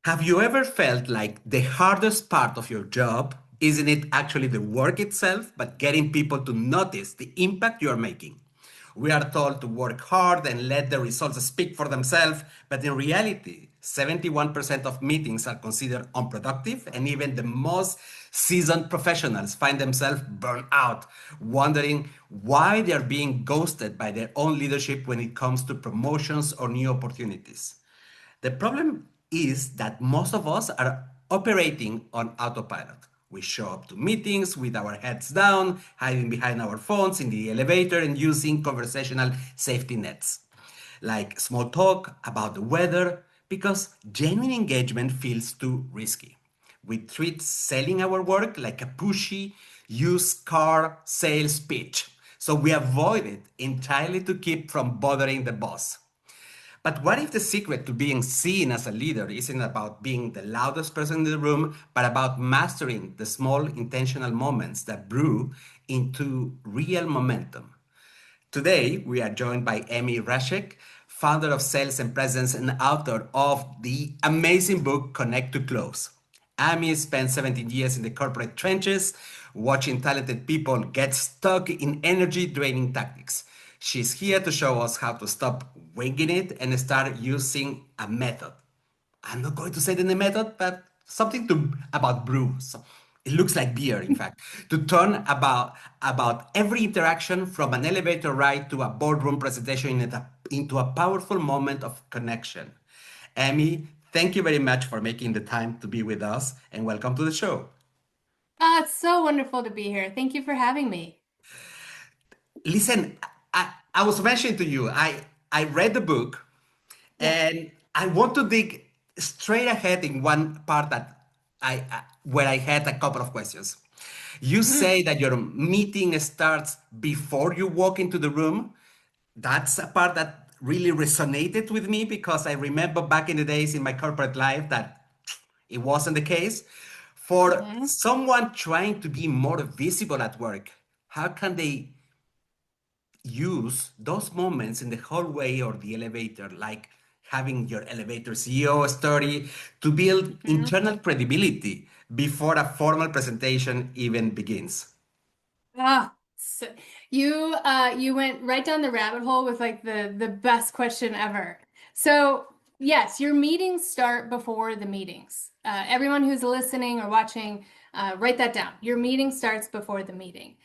Have you ever felt like the hardest part of your job isn't it actually the work itself, but getting people to notice the impact you are making? We are told to work hard and let the results speak for themselves, but in reality, 71% of meetings are considered unproductive, and even the most seasoned professionals find themselves burned out, wondering why they are being ghosted by their own leadership when it comes to promotions or new opportunities. The problem is that most of us are operating on autopilot. We show up to meetings with our heads down, hiding behind our phones in the elevator, and using conversational safety nets like small talk about the weather because genuine engagement feels too risky. We treat selling our work like a pushy used car sales pitch, so we avoid it entirely to keep from bothering the boss. But what if the secret to being seen as a leader isn't about being the loudest person in the room, but about mastering the small intentional moments that brew into real momentum? Today, we are joined by Amy Reczek, founder of Sales and Presence and author of the amazing book Connect to Close. Amy spent 17 years in the corporate trenches, watching talented people get stuck in energy draining tactics. She's here to show us how to stop winging it and start using a method. I'm not going to say the name method, but something to about brew. So it looks like beer, in fact. To turn about every interaction from an elevator ride to a boardroom presentation into a powerful moment of connection. Amy, thank you very much for making the time to be with us, and welcome to the show. It's so wonderful to be here. Thank you for having me. Listen, I was mentioning to you, I read the book. Yeah. And I want to dig straight ahead in one part where I had a couple of questions. You Mhm. say that your meeting starts before you walk into the room. That's a part that really resonated with me because I remember back in the days in my corporate life that it wasn't the case. For Mhm. someone trying to be more visible at work, how can they use those moments in the hallway or the elevator, like having your elevator CEO story, to build Mhm. internal credibility before a formal presentation even begins? You went right down the rabbit hole with like the best question ever. So yes, your meetings start before the meetings. Everyone who's listening or watching, write that down. Your meeting starts before the meeting.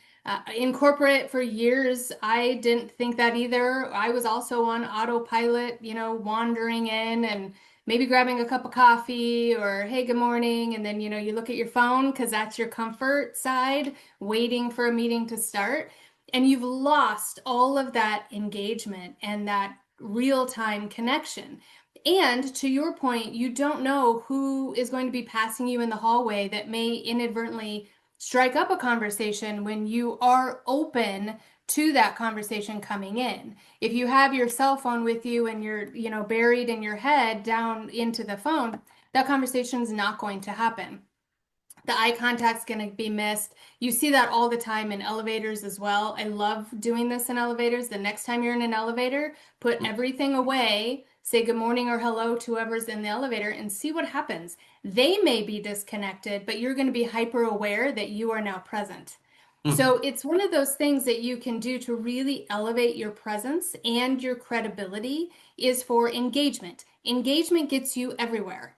In corporate for years, I didn't think that either. I was also on autopilot, wandering in and maybe grabbing a cup of coffee or hey, good morning. And then, you look at your phone because that's your comfort side, waiting for a meeting to start. And you've lost all of that engagement and that real time connection. And to your point, you don't know who is going to be passing you in the hallway that may inadvertently strike up a conversation when you are open to that conversation coming in. If you have your cell phone with you and you're, buried in your head down into the phone, that conversation is not going to happen. The eye contact's going to be missed. You see that all the time in elevators as well. I love doing this in elevators. The next time you're in an elevator, put everything away, say good morning or hello to whoever's in the elevator, and see what happens. They may be disconnected, but you're going to be hyper aware that you are now present. So it's one of those things that you can do to really elevate your presence and your credibility is for engagement. Engagement gets you everywhere.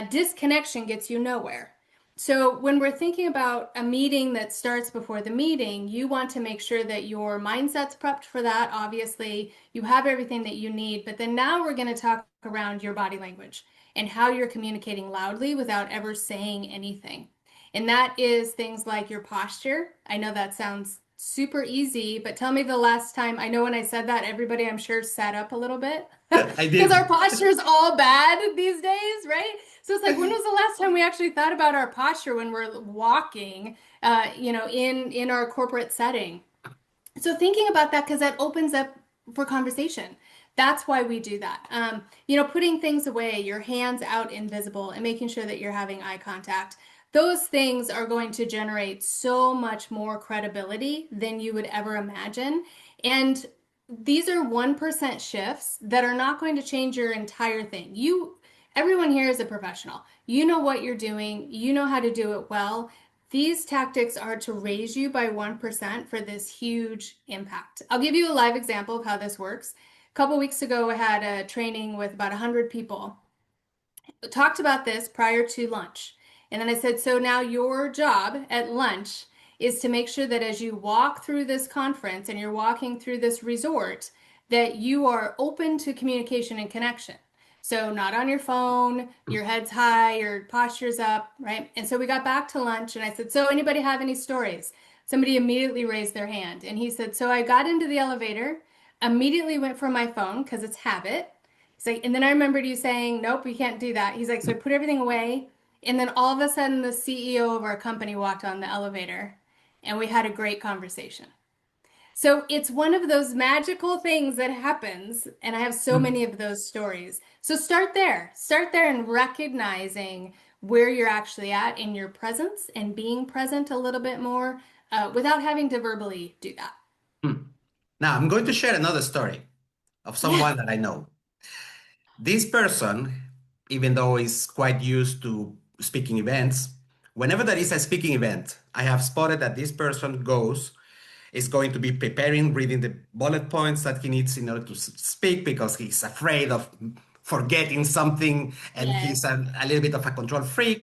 Disconnection gets you nowhere. So, when we're thinking about a meeting that starts before the meeting, you want to make sure that your mindset's prepped for that. Obviously, you have everything that you need, but then now we're going to talk around your body language and how you're communicating loudly without ever saying anything. And that is things like your posture. I know that sounds super easy, but tell me the last time. I know when I said that, everybody I'm sure sat up a little bit I because our did. posture is all bad these days, right? So it's like, when was the last time we actually thought about our posture when we're walking, in our corporate setting? So thinking about that because that opens up for conversation. That's why we do that. Putting things away, your hands out invisible, and making sure that you're having eye contact. Those things are going to generate so much more credibility than you would ever imagine. And these are 1% shifts that are not going to change your entire thing. Everyone here is a professional. You know what you're doing, you know how to do it well. These tactics are to raise you by 1% for this huge impact. I'll give you a live example of how this works. A couple weeks ago, I had a training with about 100 people. Talked about this prior to lunch. And then I said, so now your job at lunch is to make sure that as you walk through this conference and you're walking through this resort, that you are open to communication and connection. So not on your phone, your head's high, your posture's up, right? And so we got back to lunch and I said, so anybody have any stories? Somebody immediately raised their hand. And he said, so I got into the elevator, immediately went for my phone because it's habit. He's like, and then I remembered you saying, nope, we can't do that. He's like, so I put everything away. And then all of a sudden, the CEO of our company walked on the elevator and we had a great conversation. So it's one of those magical things that happens. And I have so many of those stories. So start there. Start there and recognizing where you're actually at in your presence and being present a little bit more without having to verbally do that. Now, I'm going to share another story of Yeah. someone that I know. This person, even though he's quite used to speaking events, whenever there is a speaking event, I have spotted that this person goes, is going to be preparing, reading the bullet points that he needs in order to speak because he's afraid of forgetting something and Yes. he's a little bit of a control freak.